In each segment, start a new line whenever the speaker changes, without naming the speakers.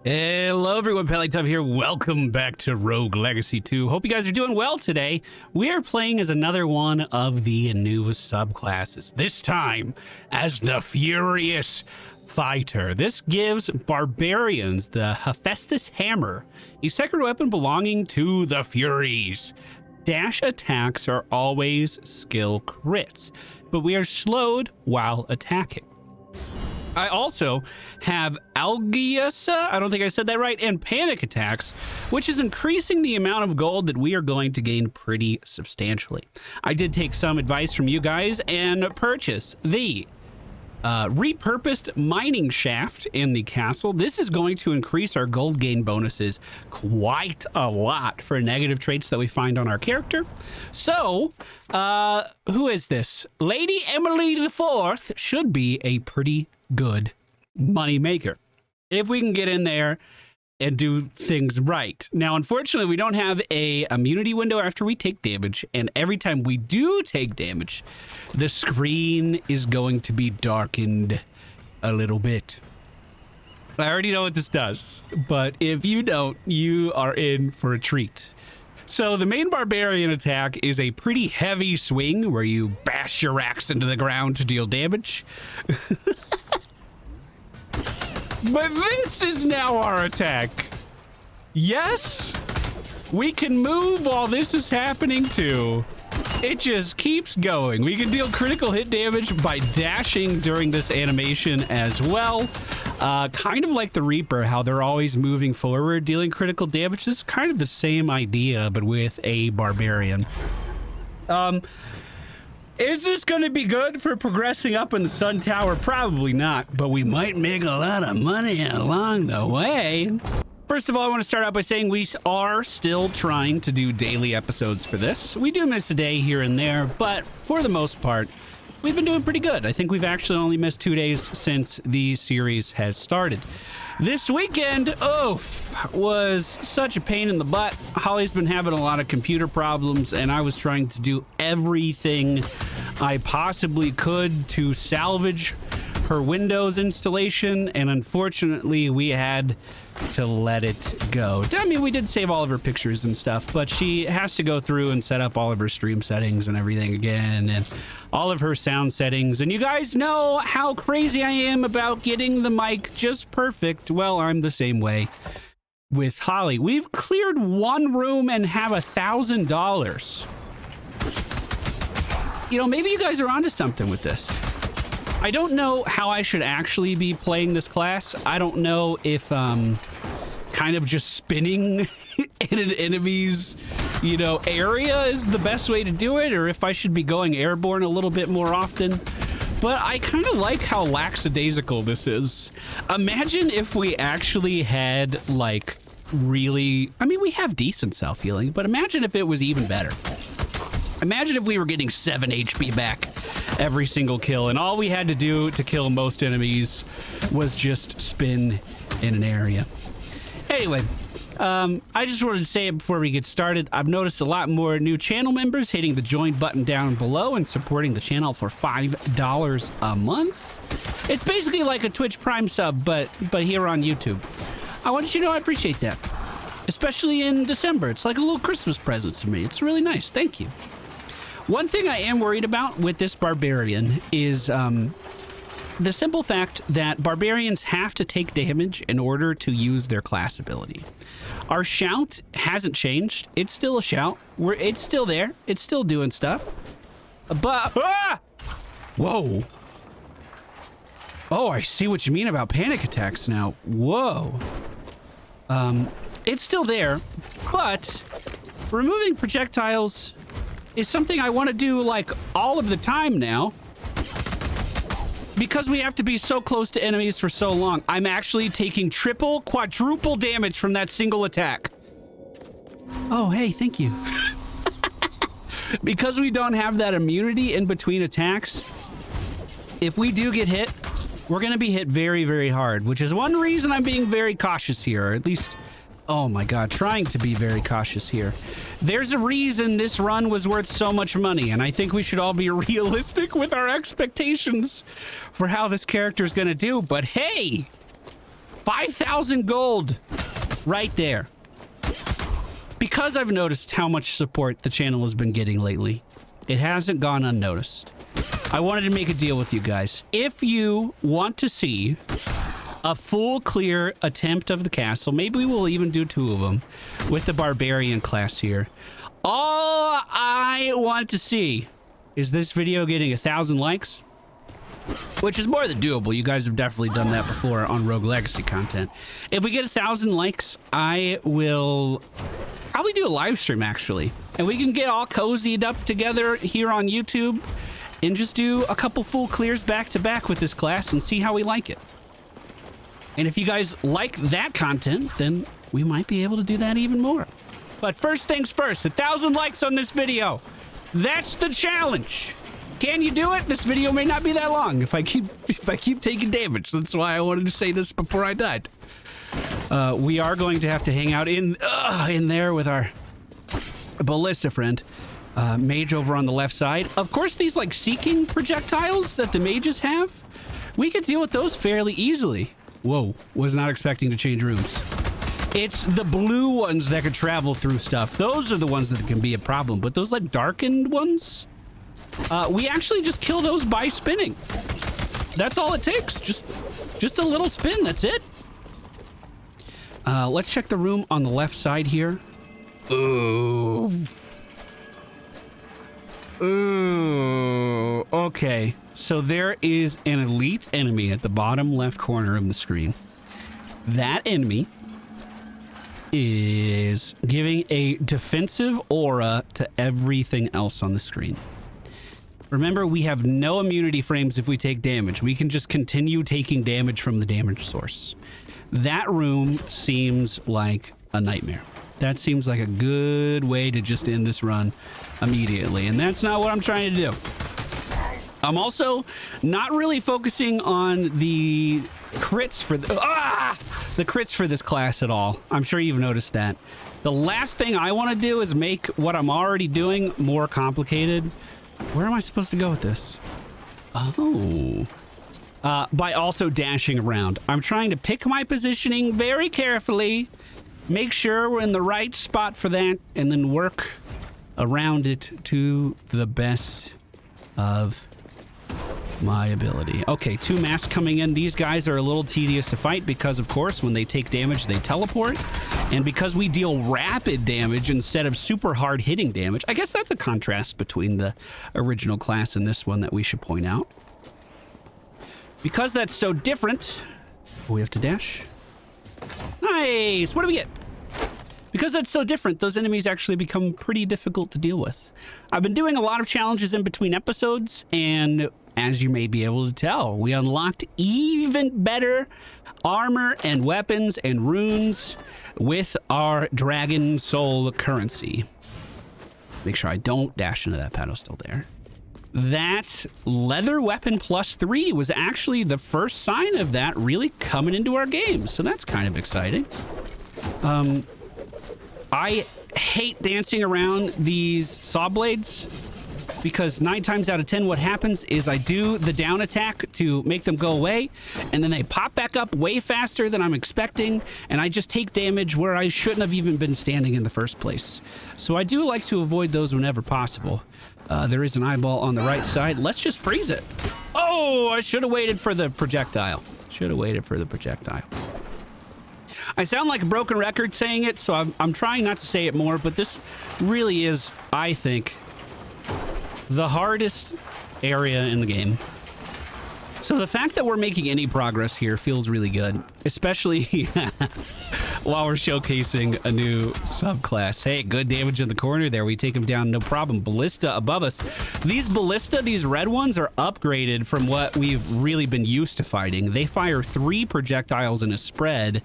Hello everyone, MFPallytime here. Welcome back to Rogue Legacy 2. Hope you guys are doing well today. We are playing as another one of the new subclasses, this time as the Furious Fighter. This gives Barbarians the Hephaestus Hammer, a secret weapon belonging to the Furies. Dash attacks are always skill crits, but we are slowed while attacking. I also have Algiasa, I don't think I said that right, and panic attacks, which is increasing the amount of gold that we are going to gain pretty substantially. I did take some advice from you guys and purchase the repurposed mining shaft in the castle. This is going to increase our gold gain bonuses quite a lot for negative traits that we find on our character. So, who is this? Lady Emily IV should be a pretty good money maker if we can get in there and do things right. Now, unfortunately, we don't have a immunity window after we take damage, and every time we do take damage, the screen is going to be darkened a little bit. I already know what this does, but if you don't, you are in for a treat. So the main Barbarian attack is a pretty heavy swing where you bash your axe into the ground to deal damage. But this is now our attack. Yes, we can move while this is happening too. It just keeps going. We can deal critical hit damage by dashing during this animation as well. Kind of like the Reaper, how they're always moving forward, dealing critical damage. This is kind of the same idea, but with a Barbarian. Is this going to be good for progressing up in the Sun Tower? Probably not, but we might make a lot of money along the way. First of all, I want to start out by saying we are still trying to do daily episodes for this. We do miss a day here and there, but for the most part, we've been doing pretty good. I think we've actually only missed 2 days since the series has started. This weekend, was such a pain in the butt. Holly's been having a lot of computer problems, and I was trying to do everything I possibly could to salvage her Windows installation, and unfortunately, we had to let it go. I mean, we did save all of her pictures and stuff, but she has to go through and set up all of her stream settings and everything again, and all of her sound settings. And you guys know how crazy I am about getting the mic just perfect. Well, I'm the same way with Holly. We've cleared one room and have $1,000. You know, maybe you guys are onto something with this. I don't know how I should actually be playing this class. I don't know if kind of just spinning in an enemy's, area is the best way to do it, or if I should be going airborne a little bit more often. But I kind of like how lackadaisical this is. Imagine if we actually had, we have decent self-healing, but imagine if it was even better. Imagine if we were getting 7 HP back every single kill, and all we had to do to kill most enemies was just spin in an area. Anyway, I just wanted to say it before we get started. I've noticed a lot more new channel members hitting the join button down below and supporting the channel for $5 a month. It's basically like a Twitch Prime sub, but here on YouTube. I want you to know I appreciate that, especially in December. It's like a little Christmas present to me. It's really nice. Thank you. One thing I am worried about with this Barbarian is the simple fact that Barbarians have to take damage in order to use their class ability. Our shout hasn't changed. It's still a shout. It's still there. It's still doing stuff. But... Whoa. Oh, I see what you mean about panic attacks now. Whoa. It's still there, but removing projectiles is something I want to do all of the time now, because we have to be so close to enemies for so long. I'm actually taking triple, quadruple damage from that single attack. Oh, hey, thank you. Because we don't have that immunity in between attacks, if we do get hit, we're going to be hit very, very hard, which is one reason I'm being very cautious here, or at least... Oh my god, trying to be very cautious here. There's a reason this run was worth so much money, and I think we should all be realistic with our expectations for how this character is going to do. But hey, 5,000 gold right there. Because I've noticed how much support the channel has been getting lately, it hasn't gone unnoticed. I wanted to make a deal with you guys. If you want to see a full clear attempt of the castle, maybe we will even do 2 of them with the Barbarian class here. All I want to see is this video getting 1,000 likes, which is more than doable. You guys have definitely done that before on Rogue Legacy content. If we get 1,000 likes, I will probably do a live stream, actually, and we can get all cozied up together here on YouTube and just do a couple full clears back to back with this class and see how we like it. And if you guys like that content, then we might be able to do that even more. But first things first, 1,000 likes on this video. That's the challenge. Can you do it? This video may not be that long if I keep taking damage. That's why I wanted to say this before I died. We are going to have to hang out in there with our ballista friend. Mage over on the left side. Of course, these like seeking projectiles that the mages have, we could deal with those fairly easily. Whoa, was not expecting to change rooms. It's the blue ones that could travel through stuff. Those are the ones that can be a problem, but those like darkened ones, we actually just kill those by spinning. That's all it takes. Just a little spin, that's it. Let's check the room on the left side here. Ooh. Ooh, okay. So there is an elite enemy at the bottom left corner of the screen. That enemy is giving a defensive aura to everything else on the screen. Remember, we have no immunity frames if we take damage. We can just continue taking damage from the damage source. That room seems like a nightmare. That seems like a good way to just end this run immediately, and that's not what I'm trying to do. I'm also not really focusing on the crits for the crits for this class at all. I'm sure you've noticed that. The last thing I want to do is make what I'm already doing more complicated. Where am I supposed to go with this? Oh. By also dashing around. I'm trying to pick my positioning very carefully, make sure we're in the right spot for that, and then work around it to the best of my ability. Okay, 2 masks coming in. These guys are a little tedious to fight because, of course, when they take damage, they teleport. And because we deal rapid damage instead of super hard hitting damage, I guess that's a contrast between the original class and this one that we should point out. Because that's so different, we have to dash. Nice! What do we get? Because that's so different, those enemies actually become pretty difficult to deal with. I've been doing a lot of challenges in between episodes, and as you may be able to tell, we unlocked even better armor and weapons and runes with our Dragon Soul currency. Make sure I don't dash into that paddle still there. That leather weapon +3 was actually the first sign of that really coming into our game, so that's kind of exciting. I hate dancing around these saw blades because 9 times out of 10 what happens is I do the down attack to make them go away, and then they pop back up way faster than I'm expecting, and I just take damage where I shouldn't have even been standing in the first place. So I do like to avoid those whenever possible. There is an eyeball on the right side. Let's just freeze it. Oh, I should have waited for the projectile. Should have waited for the projectile. I sound like a broken record saying it, so I'm trying not to say it more, but this really is, I think, the hardest area in the game. So the fact that we're making any progress here feels really good, especially while we're showcasing a new subclass. Hey, good damage in the corner there. We take them down, no problem. Ballista above us. These ballista, these red ones, are upgraded from what we've really been used to fighting. They fire 3 projectiles in a spread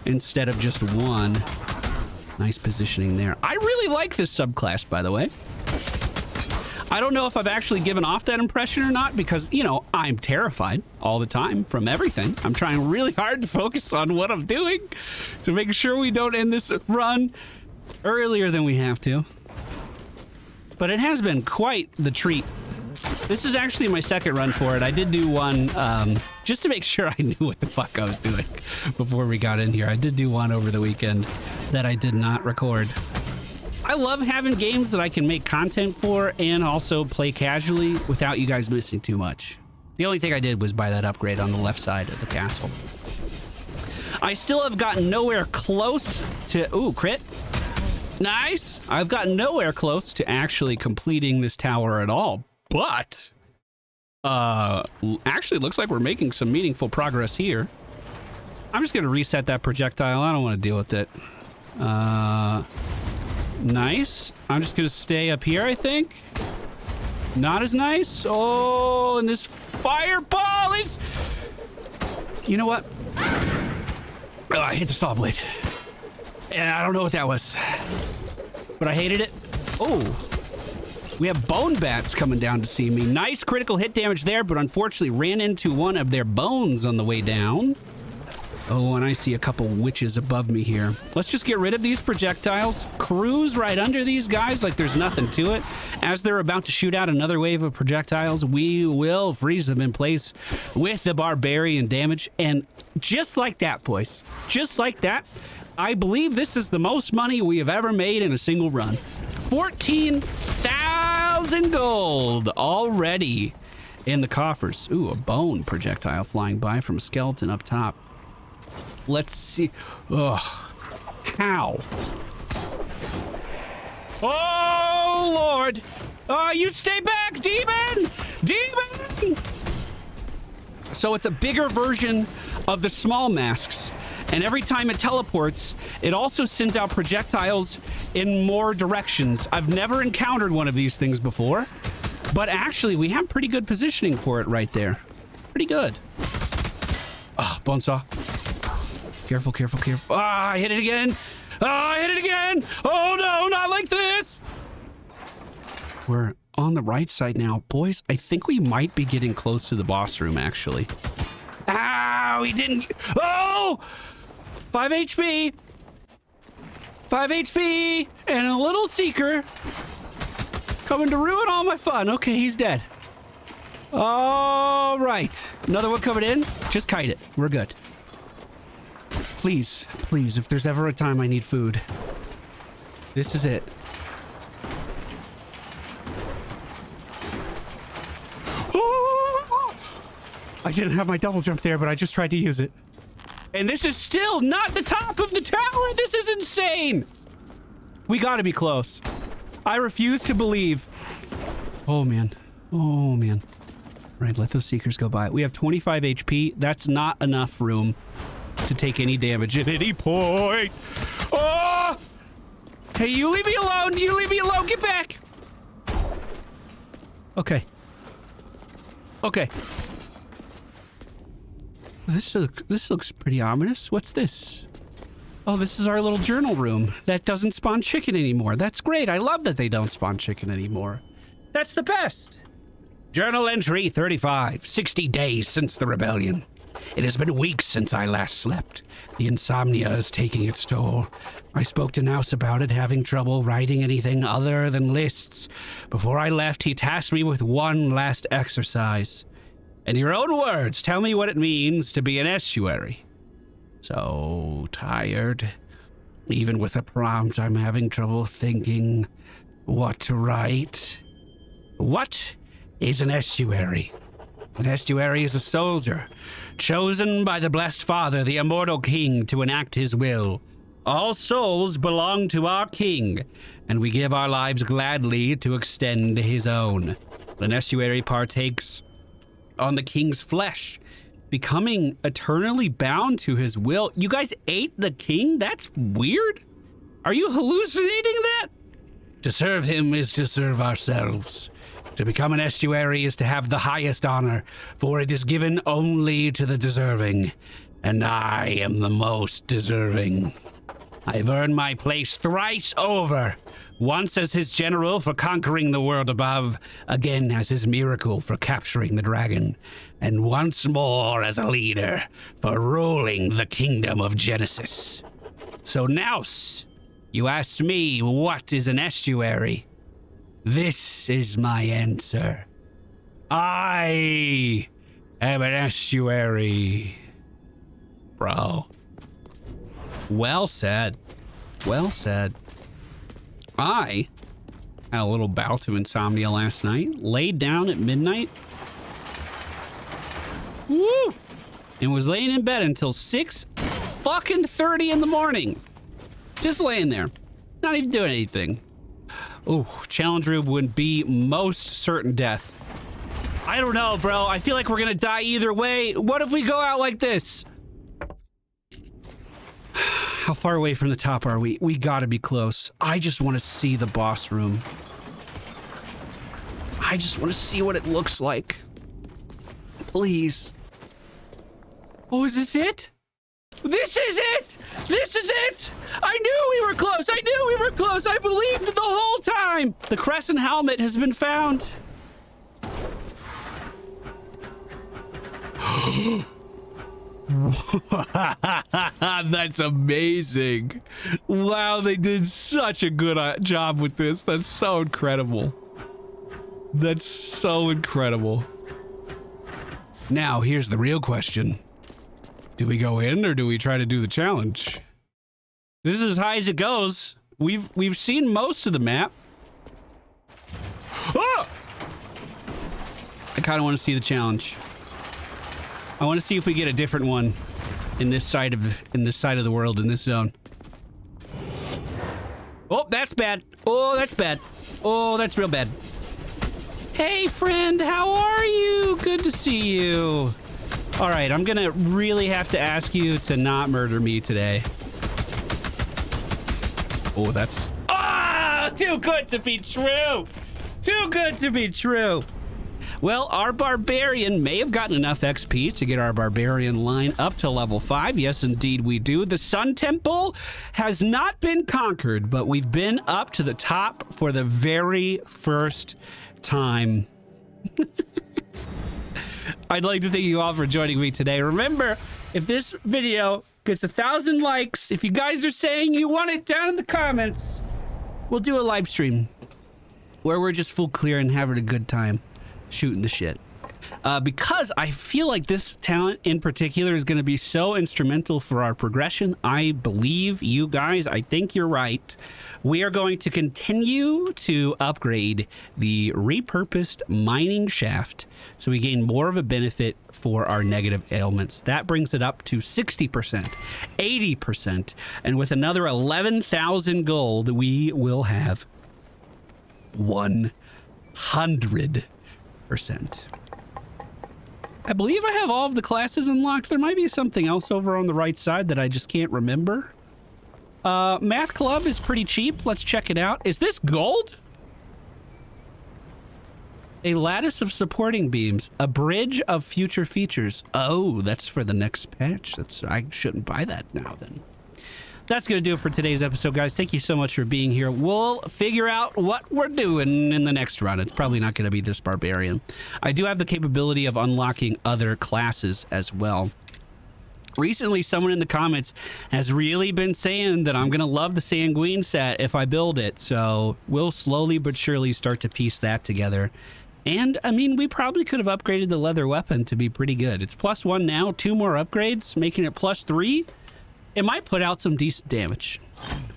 instead of just 1. Nice positioning there. I really like this subclass, by the way. I don't know if I've actually given off that impression or not because, you know, I'm terrified all the time from everything. I'm trying really hard to focus on what I'm doing to make sure we don't end this run earlier than we have to. But it has been quite the treat This is actually my second run for it. I did do one just to make sure I knew what the fuck I was doing before we got in here. I did do one over the weekend that I did not record. I love having games that I can make content for and also play casually without you guys missing too much. The only thing I did was buy that upgrade on the left side of the castle. I still have gotten nowhere close to... Ooh, crit. Nice. I've gotten nowhere close to actually completing this tower at all. But... actually, it looks like we're making some meaningful progress here. I'm just going to reset that projectile. I don't want to deal with it. Nice. I'm just going to stay up here, I think. Not as nice. Oh, and this fireball is... You know what? Oh, I hit the saw blade. And I don't know what that was. But I hated it. Oh. We have bone bats coming down to see me. Nice critical hit damage there, but unfortunately ran into one of their bones on the way down. Oh, and I see a couple witches above me here. Let's just get rid of these projectiles. Cruise right under these guys like there's nothing to it. As they're about to shoot out another wave of projectiles, we will freeze them in place with the Barbarian damage. And just like that, boys, just like that, I believe this is the most money we have ever made in a single run. 14,000 gold already in the coffers. Ooh, a bone projectile flying by from a skeleton up top. Let's see. Ugh. How? Oh, Lord. Oh, you stay back, demon! Demon! So it's a bigger version of the small masks. And every time it teleports, it also sends out projectiles in more directions. I've never encountered one of these things before. But actually, we have pretty good positioning for it right there. Pretty good. Oh, bonesaw. Careful, careful, careful. Ah, I hit it again. Ah, I hit it again. Oh, no, not like this. We're on the right side now. Boys, I think we might be getting close to the boss room, actually. Ow, he didn't. Oh, 5 HP. 5 HP and a little seeker coming to ruin all my fun. Okay, he's dead. All right. Another one coming in. Just kite it. We're good. Please, please, if there's ever a time I need food, this is it. Oh! I didn't have my double jump there, but I just tried to use it. And this is still not the top of the tower. This is insane. We gotta be close. I refuse to believe. Oh, man. Oh, man. All right, let those seekers go by. We have 25 HP. That's not enough room to take any damage at any point. Oh! Hey, you leave me alone. You leave me alone. Get back. Okay. Okay. This looks pretty ominous. What's this? Oh, this is our little journal room that doesn't spawn chicken anymore. That's great. I love that they don't spawn chicken anymore. That's the best. Journal entry 35. 60 days since the rebellion. It has been weeks since I last slept. The insomnia is taking its toll. I spoke to Naus about it, having trouble writing anything other than lists. Before I left, he tasked me with one last exercise. In your own words, tell me what it means to be an estuary. So tired. Even with a prompt, I'm having trouble thinking what to write. What is an estuary? An estuary is a soldier, chosen by the blessed Father, the immortal king, to enact his will. All souls belong to our king, and we give our lives gladly to extend his own. An estuary partakes on the king's flesh, becoming eternally bound to his will. You guys ate the king? That's weird. Are you hallucinating that? To serve him is to serve ourselves. To become an estuary is to have the highest honor, for it is given only to the deserving, and I am the most deserving. I've earned my place thrice over, once as his general for conquering the world above, again as his miracle for capturing the dragon, and once more as a leader for ruling the kingdom of Genesis. So Naus, you asked me what is an estuary. This is my answer. I am an estuary. Bro. Well said. Well said. I had a little bout of insomnia last night. Laid down at midnight. Woo! And was laying in bed until 6:30 in the morning. Just laying there. Not even doing anything. Oh, challenge room would be most certain death. I don't know, bro. I feel like we're gonna die either way. What if we go out like this? How far away from the top are we? We gotta be close. I just want to see the boss room. I just want to see what it looks like. Please. Oh, is this it? This is it! This is it! I knew we were close! I knew we were close! I believed it the whole time! The crescent helmet has been found. That's amazing. Wow, they did such a good job with this. That's so incredible. That's so incredible. Now, here's the real question. Do we go in or do we try to do the challenge? This is as high as it goes. We've seen most of the map. Ah! I kind of want to see the challenge. I want to see if we get a different one in this side of the world, in this zone. Oh, that's bad. Oh, that's bad. Oh, that's real bad. Hey, friend, how are you? Good to see you. All right, I'm gonna really have to ask you to not murder me today. Oh, that's... Ah! Too good to be true! Too good to be true! Well, our Barbarian may have gotten enough XP to get our Barbarian line up to level 5. Yes, indeed we do. The Sun Temple has not been conquered, but we've been up to the top for the very first time. I'd like to thank you all for joining me today. Remember, if this video gets 1,000 likes, if you guys are saying you want it down in the comments, we'll do a live stream where we're just full clear and having a good time shooting the shit. Because I feel like this talent in particular is going to be so instrumental for our progression. I believe you guys, I think you're right. We are going to continue to upgrade the repurposed mining shaft so we gain more of a benefit for our negative ailments. That brings it up to 60%, 80%, and with another 11,000 gold, we will have 100%. I believe I have all of the classes unlocked. There might be something else over on the right side that I just can't remember. Math Club is pretty cheap. Let's check it out. Is this gold? A lattice of supporting beams. A bridge of future features. Oh, that's for the next patch. I shouldn't buy that now then. That's going to do it for today's episode, guys. Thank you so much for being here. We'll figure out what we're doing in the next run. It's probably not going to be this Barbarian. I do have the capability of unlocking other classes as well. Recently, someone in the comments has really been saying that I'm going to love the Sanguine set if I build it. So we'll slowly but surely start to piece that together. And, I mean, we probably could have upgraded the leather weapon to be pretty good. It's +1 now, 2 more upgrades, making it +3. It might put out some decent damage.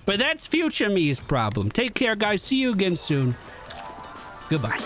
But that's future me's problem. Take care, guys. See you again soon. Goodbye.